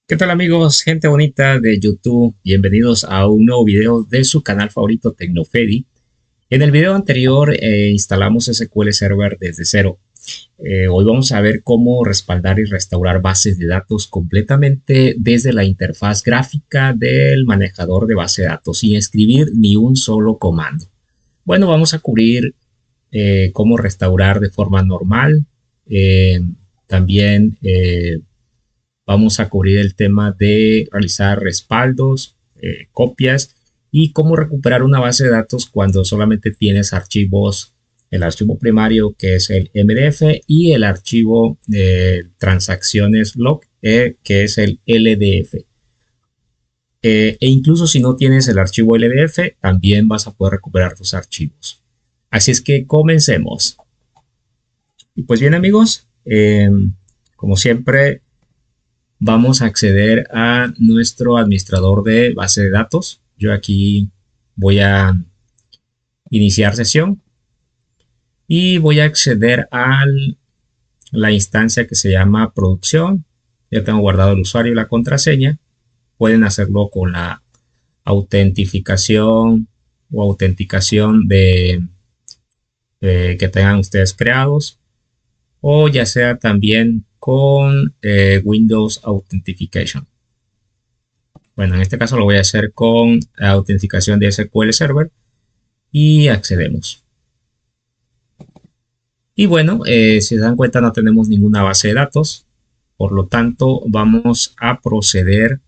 ¿Qué tal amigos? Gente bonita de YouTube, bienvenidos a un nuevo video de su canal favorito Tecnofedi. En el video anterior instalamos SQL Server desde cero. Hoy vamos a ver cómo respaldar y restaurar bases de datos completamente desde la interfaz gráfica del manejador de base de datos sin escribir ni un solo comando. Bueno, vamos a cubrir cómo restaurar de forma normal, eh, también vamos a cubrir el tema de realizar respaldos, copias y cómo recuperar una base de datos cuando solamente tienes archivos, el archivo primario que es el MDF y el archivo de transacciones log que es el LDF. E incluso si no tienes el archivo LDF, también vas a poder recuperar tus archivos. Así es que comencemos. Y pues bien amigos, como siempre, vamos a acceder a nuestro administrador de base de datos. Yo aquí voy a iniciar sesión y voy a acceder a la instancia que se llama producción. Ya tengo guardado el usuario y la contraseña. Pueden hacerlo con la autentificación o autenticación que tengan ustedes creados, o ya sea también con Windows Authentication. Bueno, en este caso lo voy a hacer con autenticación de SQL Server y accedemos. Y bueno, si se dan cuenta no tenemos ninguna base de datos, por lo tanto vamos a proceder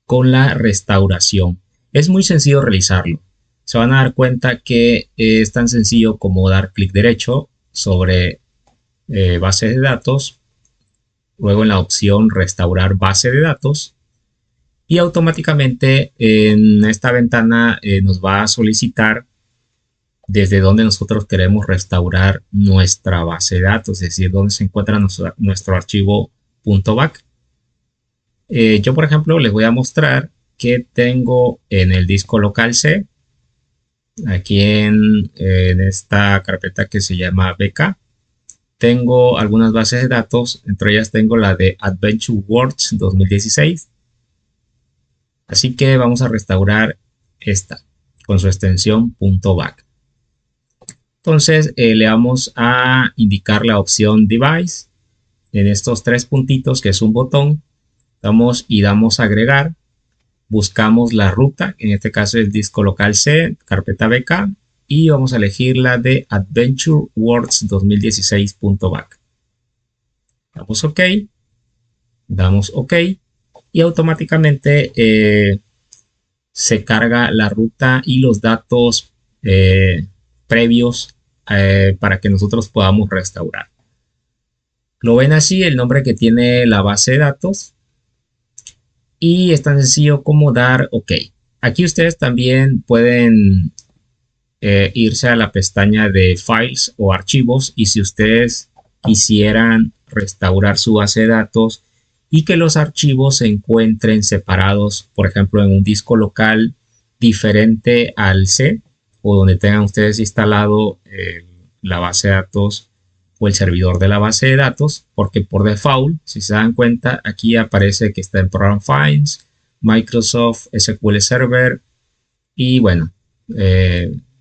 con la restauración. Es muy sencillo realizarlo. Se van a dar cuenta que es tan sencillo como dar clic derecho sobre base de datos, luego en la opción restaurar base de datos y automáticamente en esta ventana nos va a solicitar desde donde nosotros queremos restaurar nuestra base de datos, es decir, donde se encuentra nuestro archivo .back. Yo, por ejemplo, les voy a mostrar que tengo en el disco local C, aquí en esta carpeta que se llama BK, tengo algunas bases de datos, entre ellas tengo la de Adventure Words 2016. Así que vamos a restaurar esta con su extensión .back. Entonces le vamos a indicar la opción Device en estos tres puntitos, que es un botón. Damos a agregar. Buscamos la ruta, en este caso el disco local C, carpeta BK, y vamos a elegir la de Adventure Words 2016.back. Damos OK. Damos OK. Y automáticamente se carga la ruta y los datos previos para que nosotros podamos restaurar. Lo ven así, el nombre que tiene la base de datos, y es tan sencillo como dar OK. Aquí ustedes también pueden irse a la pestaña de Files o Archivos, y si ustedes quisieran restaurar su base de datos y que los archivos se encuentren separados, por ejemplo, en un disco local diferente al C, o donde tengan ustedes instalado la base de datos o el servidor de la base de datos, porque por default, si se dan cuenta, aquí aparece que está en Program Files, Microsoft SQL Server y bueno,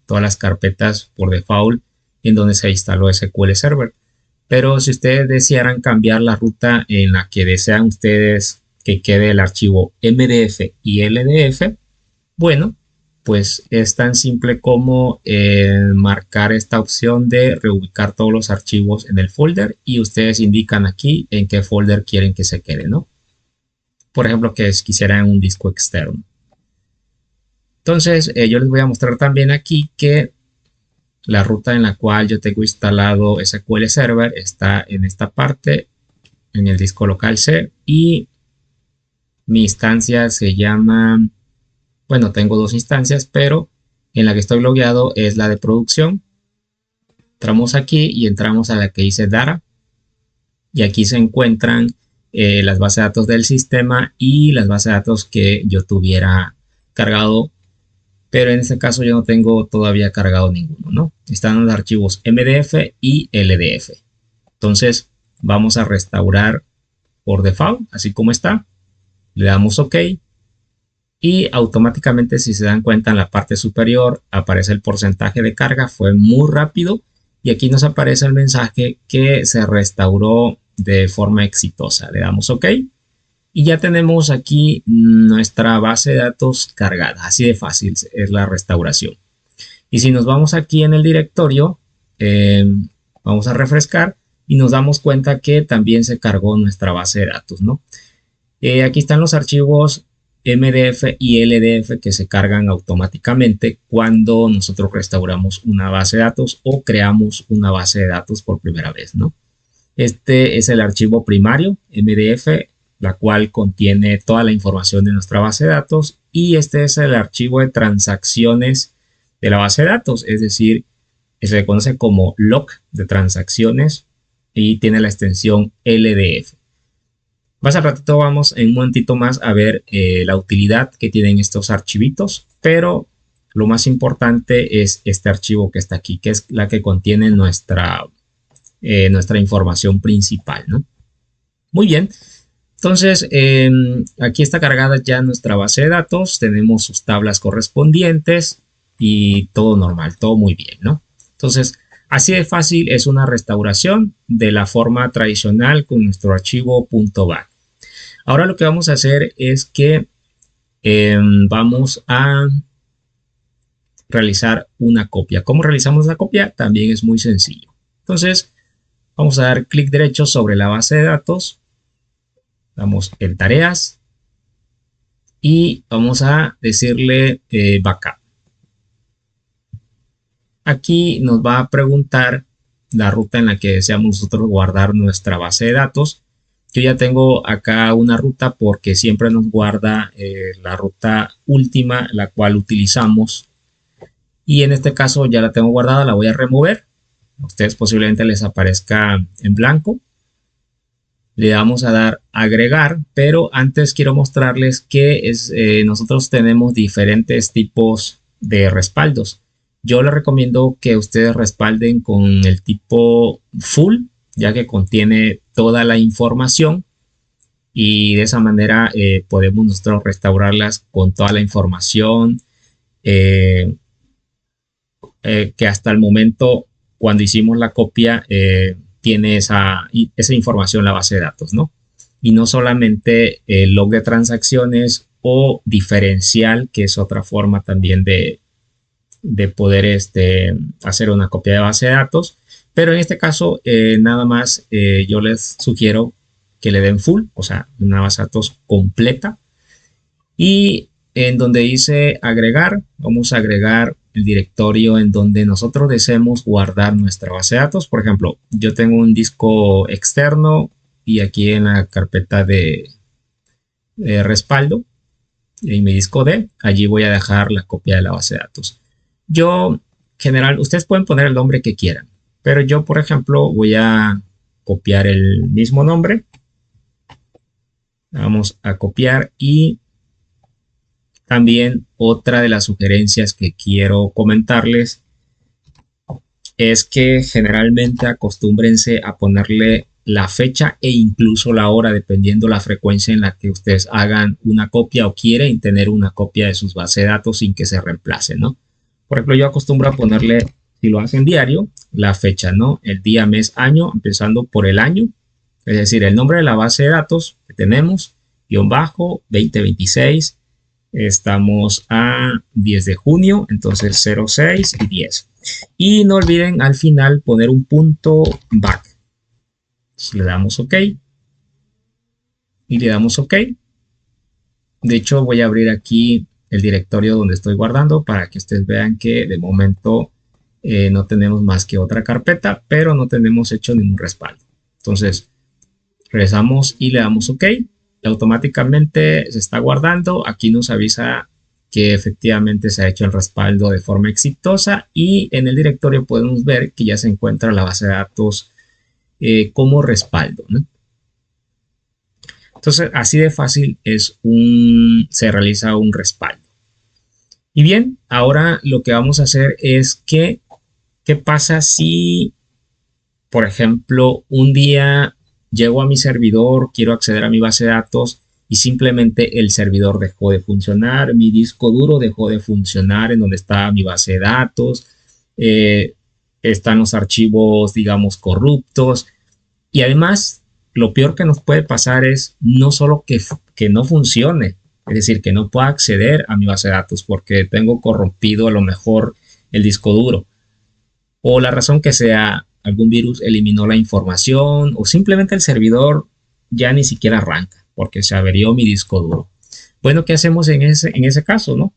todas las carpetas por default en donde se instaló SQL Server. Pero si ustedes desearan cambiar la ruta en la que desean ustedes que quede el archivo MDF y LDF, bueno, pues es tan simple como marcar esta opción de reubicar todos los archivos en el folder, y ustedes indican aquí en qué folder quieren que se quede, ¿no? Por ejemplo, que quisieran un disco externo. Entonces, yo les voy a mostrar también aquí que la ruta en la cual yo tengo instalado SQL Server está en esta parte, en el disco local C, y mi instancia se llama, bueno, tengo dos instancias, pero en la que estoy logueado es la de producción. Entramos aquí y entramos a la que dice Data, y aquí se encuentran las bases de datos del sistema y las bases de datos que yo tuviera cargado, pero en este caso yo no tengo todavía cargado ninguno, ¿no? Están los archivos MDF y LDF. Entonces vamos a restaurar por default, así como está. Le damos OK y automáticamente, si se dan cuenta, en la parte superior aparece el porcentaje de carga. Fue muy rápido y aquí nos aparece el mensaje que se restauró de forma exitosa. Le damos OK y ya tenemos aquí nuestra base de datos cargada. Así de fácil es la restauración. Y si nos vamos aquí en el directorio, vamos a refrescar y nos damos cuenta que también se cargó nuestra base de datos, ¿no? Aquí están los archivos MDF y LDF que se cargan automáticamente cuando nosotros restauramos una base de datos o creamos una base de datos por primera vez, ¿no? Este es el archivo primario MDF, la cual contiene toda la información de nuestra base de datos, y este es el archivo de transacciones de la base de datos, es decir, se le conoce como log de transacciones y tiene la extensión LDF. Más al ratito vamos en un momentito más a ver la utilidad que tienen estos archivitos, pero lo más importante es este archivo que está aquí, que es la que contiene nuestra información principal, ¿no? Muy bien, entonces aquí está cargada ya nuestra base de datos, tenemos sus tablas correspondientes y todo normal, todo muy bien, ¿no? Entonces, así de fácil es una restauración de la forma tradicional con nuestro archivo .bat. Ahora lo que vamos a hacer es que vamos a realizar una copia. ¿Cómo realizamos la copia? También es muy sencillo. Entonces, vamos a dar clic derecho sobre la base de datos. Damos en tareas y vamos a decirle backup. Aquí nos va a preguntar la ruta en la que deseamos nosotros guardar nuestra base de datos. Yo ya tengo acá una ruta porque siempre nos guarda la ruta última, la cual utilizamos. Y en este caso ya la tengo guardada, la voy a remover. A ustedes posiblemente les aparezca en blanco. Le vamos a dar agregar, pero antes quiero mostrarles que nosotros tenemos diferentes tipos de respaldos. Yo les recomiendo que ustedes respalden con el tipo full, ya que contiene toda la información y de esa manera podemos nosotros restaurarlas con toda la información que hasta el momento, cuando hicimos la copia, tiene esa información la base de datos, ¿no? Y no solamente el log de transacciones o diferencial, que es otra forma también de poder hacer una copia de base de datos. Pero en este caso, nada más yo les sugiero que le den full, o sea, una base de datos completa. Y en donde dice agregar, vamos a agregar el directorio en donde nosotros deseemos guardar nuestra base de datos. Por ejemplo, yo tengo un disco externo y aquí en la carpeta de respaldo, en mi disco D, allí voy a dejar la copia de la base de datos. Yo, general, ustedes pueden poner el nombre que quieran, pero yo, por ejemplo, voy a copiar el mismo nombre. Vamos a copiar y también otra de las sugerencias que quiero comentarles es que generalmente acostúmbrense a ponerle la fecha e incluso la hora, dependiendo la frecuencia en la que ustedes hagan una copia o quieren tener una copia de sus bases de datos sin que se reemplacen, ¿no? Por ejemplo, yo acostumbro a ponerle, si lo hacen diario, la fecha, ¿no? El día, mes, año, empezando por el año, es decir, el nombre de la base de datos que tenemos, _, 2026, estamos a 10 de junio, entonces 06 y 10. Y no olviden al final poner un punto back. Entonces, le damos OK. Y le damos OK. De hecho, voy a abrir aquí el directorio donde estoy guardando para que ustedes vean que de momento no tenemos más que otra carpeta, pero no tenemos hecho ningún respaldo. Entonces, regresamos y le damos OK. Automáticamente se está guardando. Aquí nos avisa que efectivamente se ha hecho el respaldo de forma exitosa y en el directorio podemos ver que ya se encuentra la base de datos como respaldo, ¿no? Entonces, así de fácil se realiza un respaldo. Y bien, ahora lo que vamos a hacer es que, ¿qué pasa si, por ejemplo, un día llego a mi servidor, quiero acceder a mi base de datos y simplemente el servidor dejó de funcionar, mi disco duro dejó de funcionar en donde estaba mi base de datos, eh, están los archivos, digamos, corruptos, y además lo peor que nos puede pasar es no solo que no funcione, es decir, que no pueda acceder a mi base de datos porque tengo corrompido a lo mejor el disco duro, o la razón que sea, algún virus eliminó la información, o simplemente el servidor ya ni siquiera arranca porque se averió mi disco duro. Bueno, ¿qué hacemos en ese caso, no?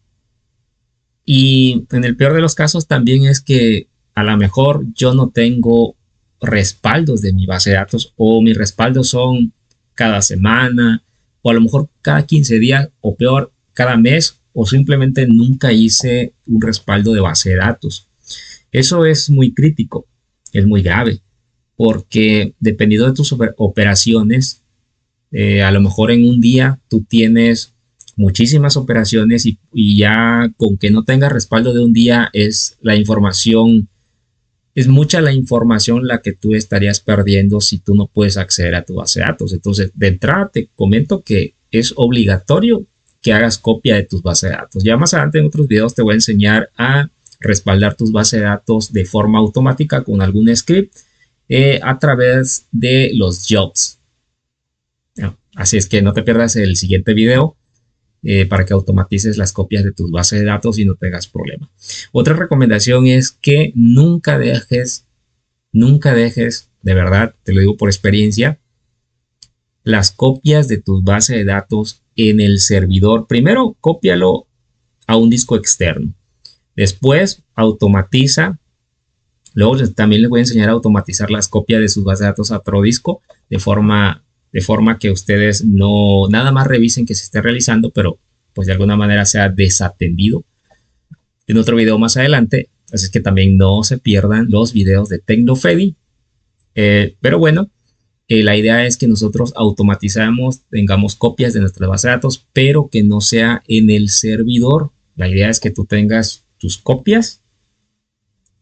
Y en el peor de los casos también es que a lo mejor yo no tengo respaldos de mi base de datos, o mis respaldos son cada semana, o a lo mejor cada 15 días, o peor, cada mes, o simplemente nunca hice un respaldo de base de datos. Eso es muy crítico, es muy grave, porque dependiendo de tus operaciones, a lo mejor en un día tú tienes muchísimas operaciones, y ya con que no tengas respaldo de un día es la información, es mucha la información la que tú estarías perdiendo si tú no puedes acceder a tu base de datos. Entonces, de entrada te comento que es obligatorio que hagas copia de tus bases de datos. Ya más adelante en otros videos te voy a enseñar a respaldar tus bases de datos de forma automática con algún script a través de los jobs. Así es que no te pierdas el siguiente video para que automatices las copias de tus bases de datos y no tengas problema. Otra recomendación es que nunca dejes, de verdad, te lo digo por experiencia, las copias de tus bases de datos en el servidor. Primero, cópialo a un disco externo. Después, automatiza. Luego también les voy a enseñar a automatizar las copias de sus bases de datos a otro disco de forma que ustedes no nada más revisen que se esté realizando, pero pues de alguna manera sea desatendido en otro video más adelante. Así es que también no se pierdan los videos de TecnoFreddy. Pero bueno, la idea es que nosotros automatizamos, tengamos copias de nuestra base de datos, pero que no sea en el servidor. La idea es que tú tengas tus copias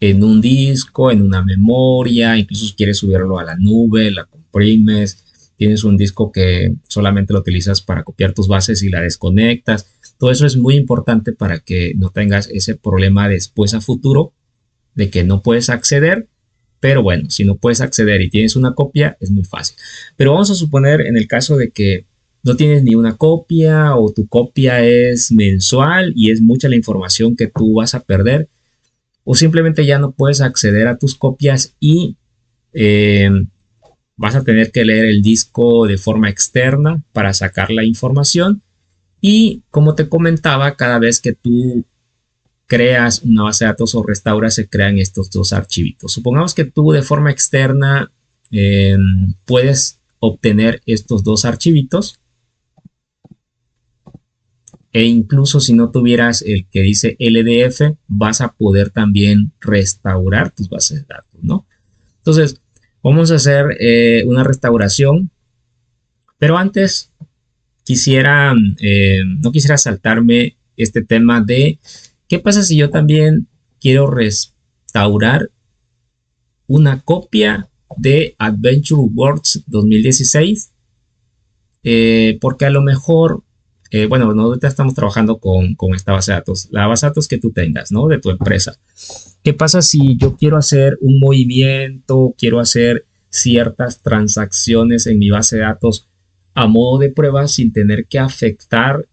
en un disco, en una memoria, incluso si quieres subirlo a la nube, la comprimes, tienes un disco que solamente lo utilizas para copiar tus bases y la desconectas. Todo eso es muy importante para que no tengas ese problema después a futuro de que no puedes acceder. Pero bueno, si no puedes acceder y tienes una copia, es muy fácil. Pero vamos a suponer en el caso de que no tienes ni una copia, o tu copia es mensual y es mucha la información que tú vas a perder, o simplemente ya no puedes acceder a tus copias y vas a tener que leer el disco de forma externa para sacar la información. Y como te comentaba, cada vez que tú creas una base de datos o restauras, se crean estos dos archivitos. Supongamos que tú de forma externa puedes obtener estos dos archivitos, e incluso si no tuvieras el que dice LDF, vas a poder también restaurar tus bases de datos, ¿no? Entonces, vamos a hacer una restauración, pero antes no quisiera saltarme este tema de qué pasa si yo también quiero restaurar una copia de Adventure Wars 2016, porque a lo mejor, bueno, ahorita estamos trabajando con esta base de datos, la base de datos que tú tengas, ¿no? De tu empresa. ¿Qué pasa si yo quiero hacer un movimiento, quiero hacer ciertas transacciones en mi base de datos a modo de prueba sin tener que afectar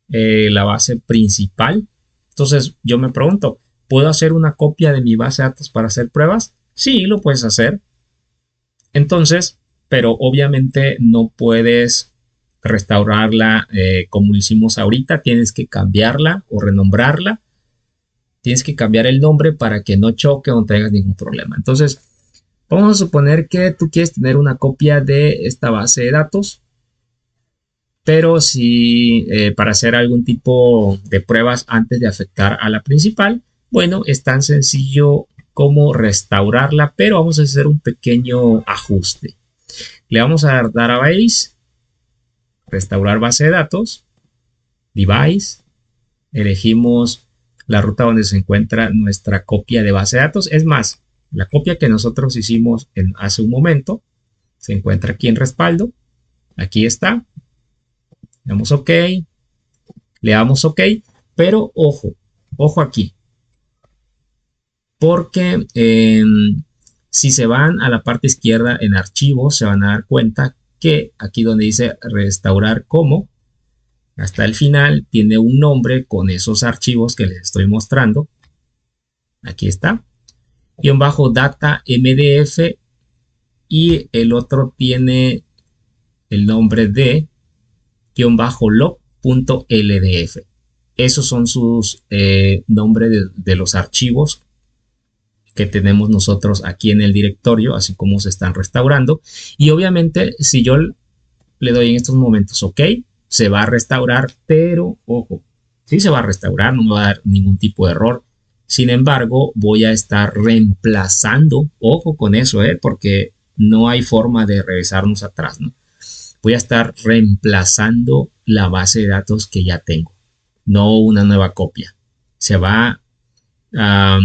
la base principal? Entonces yo me pregunto, ¿puedo hacer una copia de mi base de datos para hacer pruebas? Sí, lo puedes hacer. Entonces, pero obviamente no puedes restaurarla como lo hicimos ahorita. Tienes que cambiarla o renombrarla. Tienes que cambiar el nombre para que no choque o no tengas ningún problema. Entonces, vamos a suponer que tú quieres tener una copia de esta base de datos, pero si para hacer algún tipo de pruebas antes de afectar a la principal, bueno, es tan sencillo como restaurarla, pero vamos a hacer un pequeño ajuste. Le vamos a dar Database, restaurar base de datos, Device, elegimos la ruta donde se encuentra nuestra copia de base de datos. Es más, la copia que nosotros hicimos hace un momento se encuentra aquí en respaldo. Aquí está. Le damos OK, le damos OK, pero ojo aquí, porque si se van a la parte izquierda en archivos, se van a dar cuenta que aquí donde dice restaurar como, hasta el final tiene un nombre con esos archivos que les estoy mostrando. Aquí está. Guión bajo data MDF y el otro tiene el nombre de guión bajo log.ldf. Esos son sus nombres de los archivos que tenemos nosotros aquí en el directorio, así como se están restaurando. Y obviamente, si yo le doy en estos momentos OK, se va a restaurar, pero ojo, sí se va a restaurar, no me va a dar ningún tipo de error. Sin embargo, voy a estar reemplazando, ojo con eso, porque no hay forma de regresarnos atrás, ¿no? Voy a estar reemplazando la base de datos que ya tengo, no una nueva copia. Se va a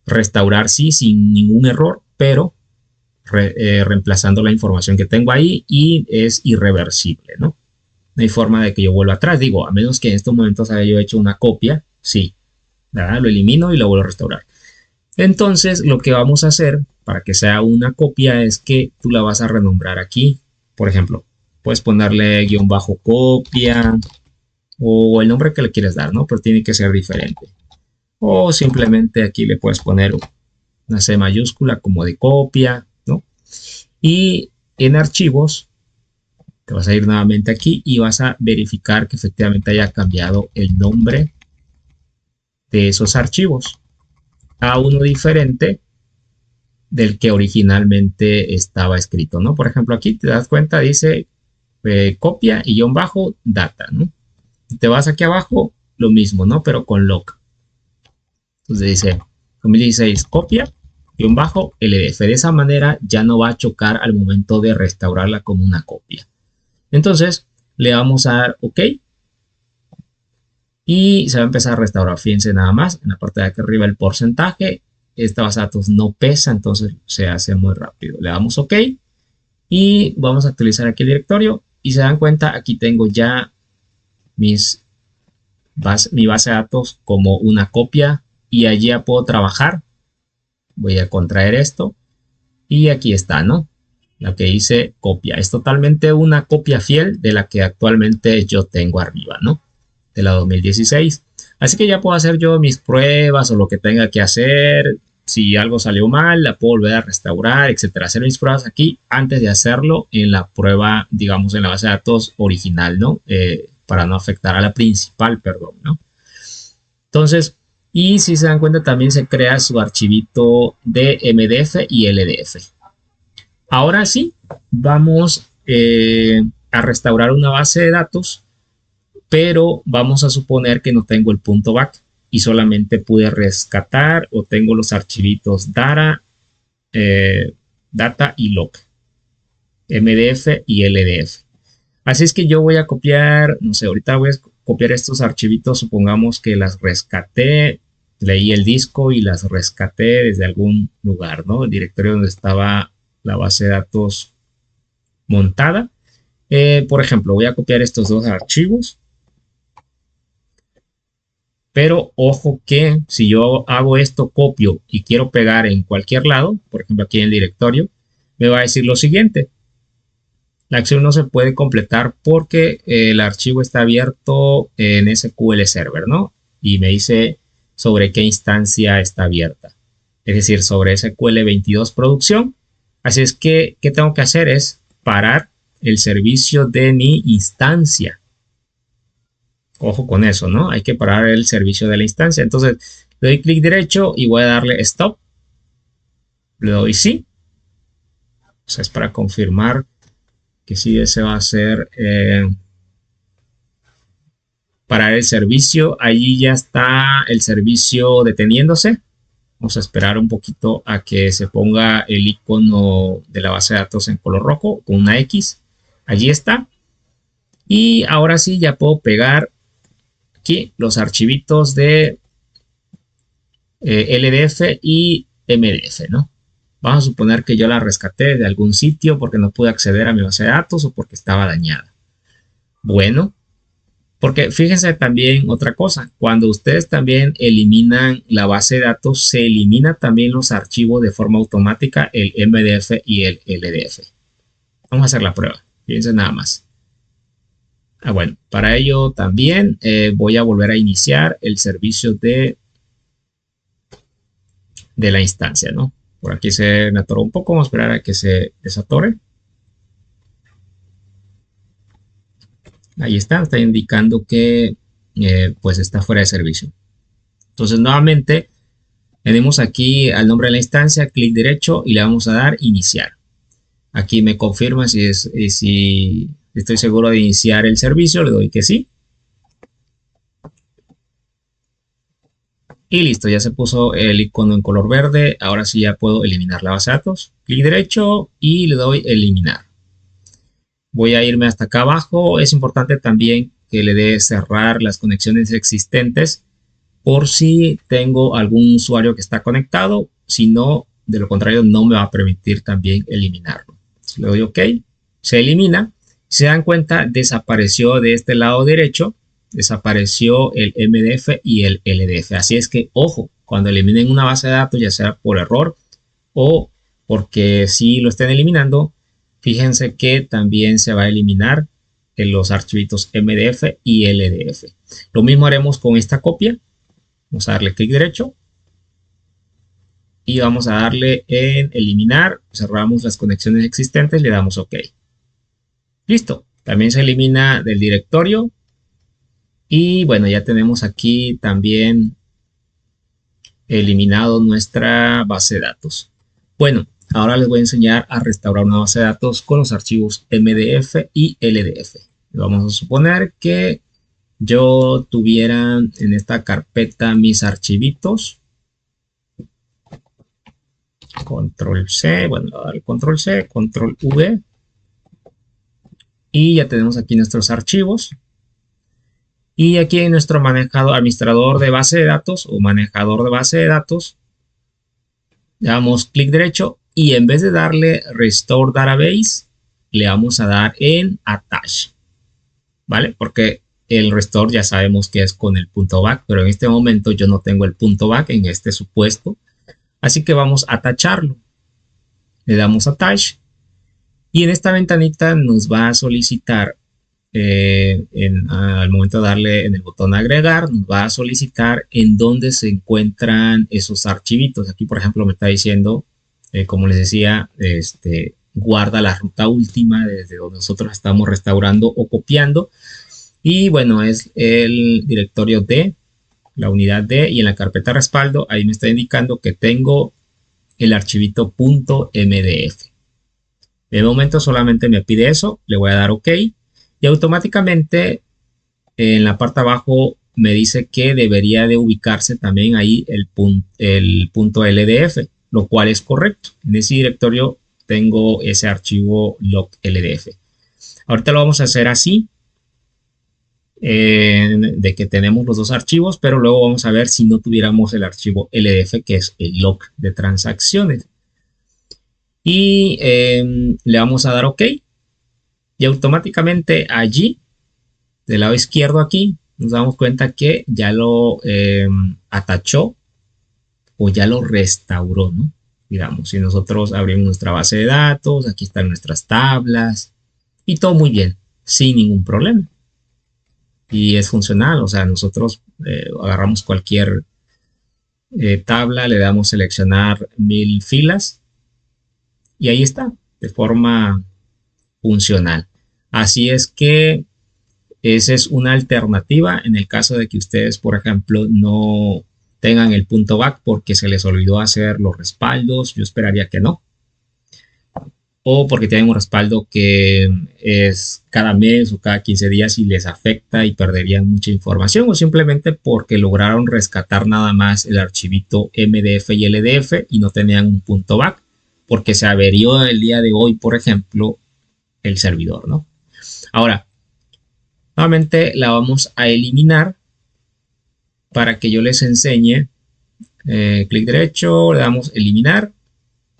restaurar, sí, sin ningún error, pero reemplazando la información que tengo ahí y es irreversible, ¿no? No hay forma de que yo vuelva atrás. Digo, a menos que en estos momentos haya yo hecho una copia, sí, ¿verdad? Lo elimino y lo vuelvo a restaurar. Entonces, lo que vamos a hacer para que sea una copia es que tú la vas a renombrar aquí. Por ejemplo, puedes ponerle guión bajo copia o el nombre que le quieres dar, ¿no? Pero tiene que ser diferente. O simplemente aquí le puedes poner una C mayúscula como de copia, ¿no? Y en archivos, te vas a ir nuevamente aquí y vas a verificar que efectivamente haya cambiado el nombre de esos archivos a uno diferente del que originalmente estaba escrito, ¿no? Por ejemplo, aquí te das cuenta, dice copia y guión bajo data, ¿no? Te vas aquí abajo, lo mismo, ¿no? Pero con log. Entonces dice 2016 copia guión bajo LDF. De esa manera ya no va a chocar al momento de restaurarla como una copia. Entonces le vamos a dar OK y se va a empezar a restaurar. Fíjense nada más en la parte de aquí arriba el porcentaje. Esta base de datos no pesa, entonces se hace muy rápido. Le damos OK y vamos a actualizar aquí el directorio y se dan cuenta aquí tengo ya mi base de datos como una copia y allí ya puedo trabajar. Voy a contraer esto y aquí está, ¿no? La que dice copia. Es totalmente una copia fiel de la que actualmente yo tengo arriba, ¿no? De la 2016. Así que ya puedo hacer yo mis pruebas o lo que tenga que hacer. Si algo salió mal, la puedo volver a restaurar, etcétera. Hacer mis pruebas aquí antes de hacerlo en la prueba, digamos, en la base de datos original, ¿no? Para no afectar a la principal, perdón, ¿no? Entonces, y si se dan cuenta, también se crea su archivito de MDF y LDF. Ahora sí, vamos a restaurar una base de datos, pero vamos a suponer que no tengo el punto back y solamente pude rescatar o tengo los archivitos data y log, MDF y LDF. Así es que yo voy a copiar, no sé, ahorita voy a copiar estos archivitos, supongamos que las rescaté, leí el disco y las rescaté desde algún lugar, ¿no? El directorio donde estaba la base de datos montada. Por ejemplo, voy a copiar estos dos archivos. Pero ojo que si yo hago esto, copio y quiero pegar en cualquier lado, por ejemplo aquí en el directorio, me va a decir lo siguiente. La acción no se puede completar porque el archivo está abierto en SQL Server, ¿no? Y me dice sobre qué instancia está abierta. Es decir, sobre SQL 22 producción. Así es que, ¿qué tengo que hacer? Es parar el servicio de mi instancia. Ojo con eso, ¿no? Hay que parar el servicio de la instancia. Entonces, le doy clic derecho y voy a darle stop. Le doy sí. O sea, es para confirmar que sí ese va a ser parar el servicio. Allí ya está el servicio deteniéndose. Vamos a esperar un poquito a que se ponga el icono de la base de datos en color rojo con una X. Allí está. Y ahora sí ya puedo pegar aquí los archivitos de LDF y MDF, ¿no? Vamos a suponer que yo la rescaté de algún sitio porque no pude acceder a mi base de datos o porque estaba dañada. Bueno, porque fíjense también otra cosa, cuando ustedes también eliminan la base de datos, se elimina también los archivos de forma automática, el MDF y el LDF. Vamos a hacer la prueba, fíjense nada más. Bueno, para ello también voy a volver a iniciar el servicio de la instancia, ¿no? Por aquí se me atoró un poco, vamos a esperar a que se desatore. Ahí está indicando que pues está fuera de servicio. Entonces nuevamente tenemos aquí al nombre de la instancia, clic derecho y le vamos a dar iniciar. Aquí me confirma si estoy seguro de iniciar el servicio, le doy que sí. Y listo, ya se puso el icono en color verde. Ahora sí ya puedo eliminar la base de datos. Clic derecho y le doy eliminar. Voy a irme hasta acá abajo. Es importante también que le dé cerrar las conexiones existentes por si tengo algún usuario que está conectado. Si no, de lo contrario, no me va a permitir también eliminarlo. Si le doy OK, se elimina. Si se dan cuenta, desapareció de este lado derecho, desapareció el MDF y el LDF. Así es que, ojo, cuando eliminen una base de datos, ya sea por error o porque si lo estén eliminando, fíjense que también se va a eliminar en los archivitos MDF y LDF. Lo mismo haremos con esta copia. Vamos a darle clic derecho y vamos a darle en eliminar. Cerramos las conexiones existentes, le damos OK. Listo. También se elimina del directorio. Y bueno, ya tenemos aquí también eliminado nuestra base de datos. Bueno, ahora les voy a enseñar a restaurar una base de datos con los archivos MDF y LDF. Vamos a suponer que yo tuviera en esta carpeta mis archivitos. Control C, bueno, voy a dar Control C, Control V. Y ya tenemos aquí nuestros archivos. Y aquí en nuestro manejador, administrador de base de datos o manejador de base de datos, le damos clic derecho y en vez de darle Restore Database, le vamos a dar en Attach. ¿Vale? Porque el Restore ya sabemos que es con el punto back, pero en este momento yo no tengo el punto back en este supuesto. Así que vamos a tacharlo. Le damos Attach y en esta ventanita nos va a solicitar al momento de darle en el botón agregar, nos va a solicitar en dónde se encuentran esos archivitos. Aquí, por ejemplo, me está diciendo, como les decía, guarda la ruta última desde donde nosotros estamos restaurando o copiando. Y bueno, es el directorio D, la unidad D, y en la carpeta respaldo, ahí me está indicando que tengo el archivito .mdf. De momento solamente me pide eso, le voy a dar OK. Y automáticamente en la parte de abajo me dice que debería de ubicarse también ahí el punto LDF, lo cual es correcto. En ese directorio tengo ese archivo log LDF. Ahorita lo vamos a hacer así, de que tenemos los dos archivos, pero luego vamos a ver si no tuviéramos el archivo LDF, que es el log de transacciones. Y le vamos a dar OK. Y automáticamente allí, del lado izquierdo aquí, nos damos cuenta que ya lo atachó o ya lo restauró, ¿no? Digamos, si nosotros abrimos nuestra base de datos, aquí están nuestras tablas y todo muy bien, sin ningún problema. Y es funcional, o sea, nosotros agarramos cualquier tabla, le damos seleccionar 1000 filas y ahí está, de forma funcional. Así es que esa es una alternativa en el caso de que ustedes, por ejemplo, no tengan el punto back porque se les olvidó hacer los respaldos. Yo esperaría que no. O porque tienen un respaldo que es cada mes o cada 15 días y les afecta y perderían mucha información. O simplemente porque lograron rescatar nada más el archivito MDF y LDF y no tenían un punto back porque se averió el día de hoy, por ejemplo, el servidor, ¿no? Ahora, nuevamente la vamos a eliminar para que yo les enseñe. Clic derecho, le damos eliminar,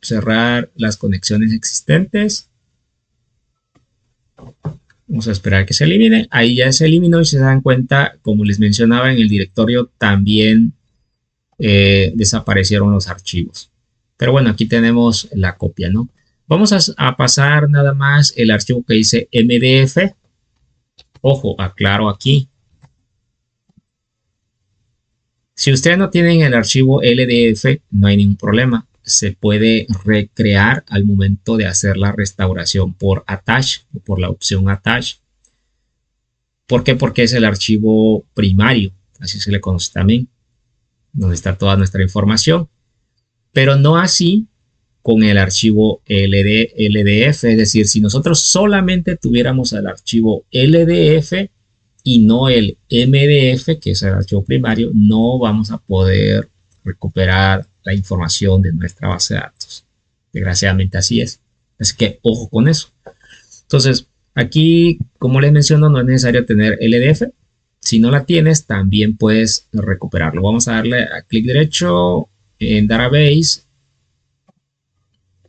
cerrar las conexiones existentes. Vamos a esperar que se elimine. Ahí ya se eliminó y se dan cuenta, como les mencionaba, en el directorio también desaparecieron los archivos. Pero bueno, aquí tenemos la copia, ¿no? Vamos a pasar nada más el archivo que dice MDF. Ojo, aclaro aquí. Si ustedes no tienen el archivo LDF, no hay ningún problema. Se puede recrear al momento de hacer la restauración por attach o por la opción attach. ¿Por qué? Porque es el archivo primario, así se le conoce también, donde está toda nuestra información. Pero no así con el archivo LDF, es decir, si nosotros solamente tuviéramos el archivo LDF y no el MDF, que es el archivo primario, no vamos a poder recuperar la información de nuestra base de datos. Desgraciadamente así es. Así que ojo con eso. Entonces, aquí, como les menciono, no es necesario tener LDF. Si no la tienes, también puedes recuperarlo. Vamos a darle a clic derecho en Database.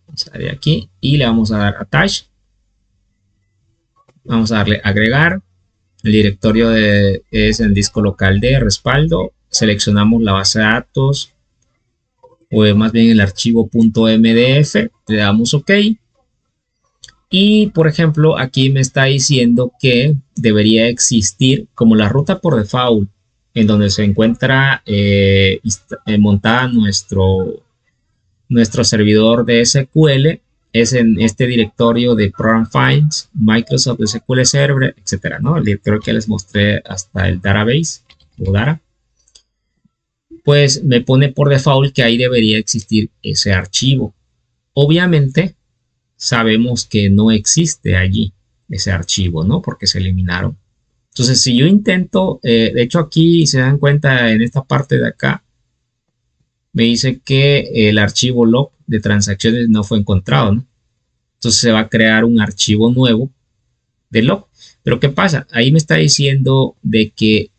Vamos a darle aquí y le vamos a dar Attach. Vamos a darle Agregar. El directorio es en el disco local de respaldo. Seleccionamos la base de datos o más bien el archivo .mdf. Le damos OK. Y por ejemplo, aquí me está diciendo que debería existir como la ruta por default en donde se encuentra montada nuestro servidor de SQL. Es en este directorio de Program Files, Microsoft SQL Server, etcétera, ¿no? El directorio que les mostré hasta el database o Data. Pues me pone por default que ahí debería existir ese archivo. Obviamente sabemos que no existe allí ese archivo, ¿no? Porque se eliminaron. Entonces, si yo intento, de hecho aquí se dan cuenta en esta parte de acá, me dice que el archivo log de transacciones no fue encontrado, ¿no? Entonces se va a crear un archivo nuevo de log. Pero ¿qué pasa? Ahí me está diciendo de que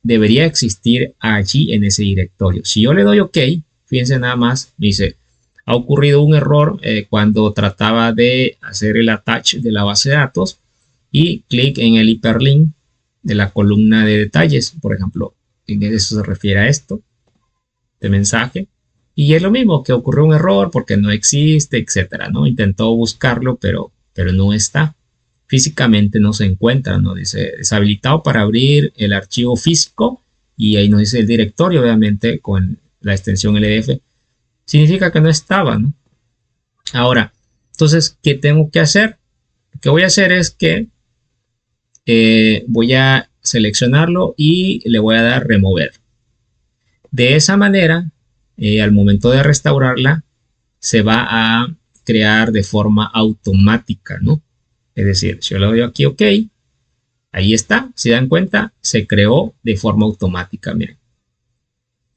debería existir allí en ese directorio. Si yo le doy OK, fíjense nada más, me dice, ha ocurrido un error cuando trataba de hacer el attach de la base de datos y clic en el hiperlink de la columna de detalles, por ejemplo, en eso se refiere a esto de mensaje. Y es lo mismo, que ocurrió un error porque no existe, etcétera, ¿no? Intentó buscarlo, pero no está. Físicamente no se encuentra, ¿no? Dice deshabilitado para abrir el archivo físico y ahí nos dice el directorio, obviamente, con la extensión LDF. Significa que no estaba, ¿no? Ahora, entonces, ¿qué tengo que hacer? Lo que voy a hacer es que voy a seleccionarlo y le voy a dar remover. De esa manera, al momento de restaurarla, se va a crear de forma automática, ¿no? Es decir, si yo le doy aquí OK, ahí está, si dan cuenta, se creó de forma automática, miren.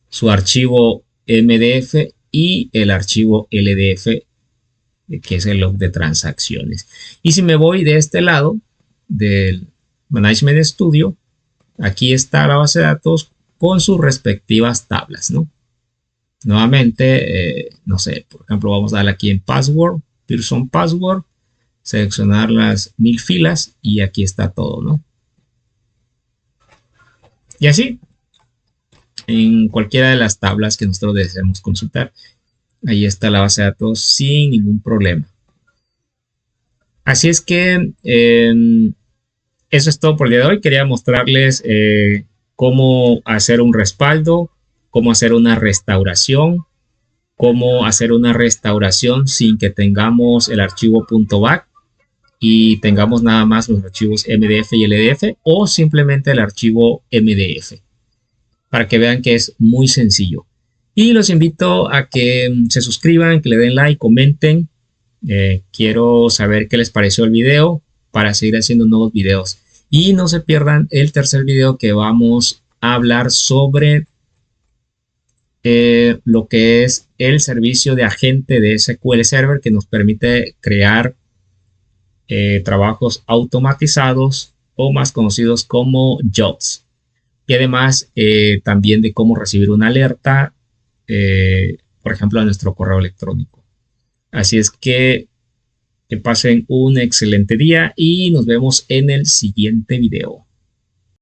Su archivo MDF y el archivo LDF, que es el log de transacciones. Y si me voy de este lado, del Management Studio, aquí está la base de datos con sus respectivas tablas, ¿no? Nuevamente, no sé, por ejemplo, vamos a darle aquí en Password, Pearson Password, seleccionar las 1000 filas y aquí está todo, ¿no? Y así, en cualquiera de las tablas que nosotros deseemos consultar, ahí está la base de datos sin ningún problema. Así es que eso es todo por el día de hoy. Quería mostrarles cómo hacer un respaldo, cómo hacer una restauración, cómo hacer una restauración sin que tengamos el archivo .back y tengamos nada más los archivos MDF y LDF o simplemente el archivo MDF para que vean que es muy sencillo. Y los invito a que se suscriban, que le den like, comenten. Quiero saber qué les pareció el video para seguir haciendo nuevos videos. Y no se pierdan el tercer video que vamos a hablar sobre lo que es el servicio de agente de SQL Server que nos permite crear trabajos automatizados o más conocidos como jobs. Y además también de cómo recibir una alerta, por ejemplo, a nuestro correo electrónico. Así es que Que pasen un excelente día y nos vemos en el siguiente video.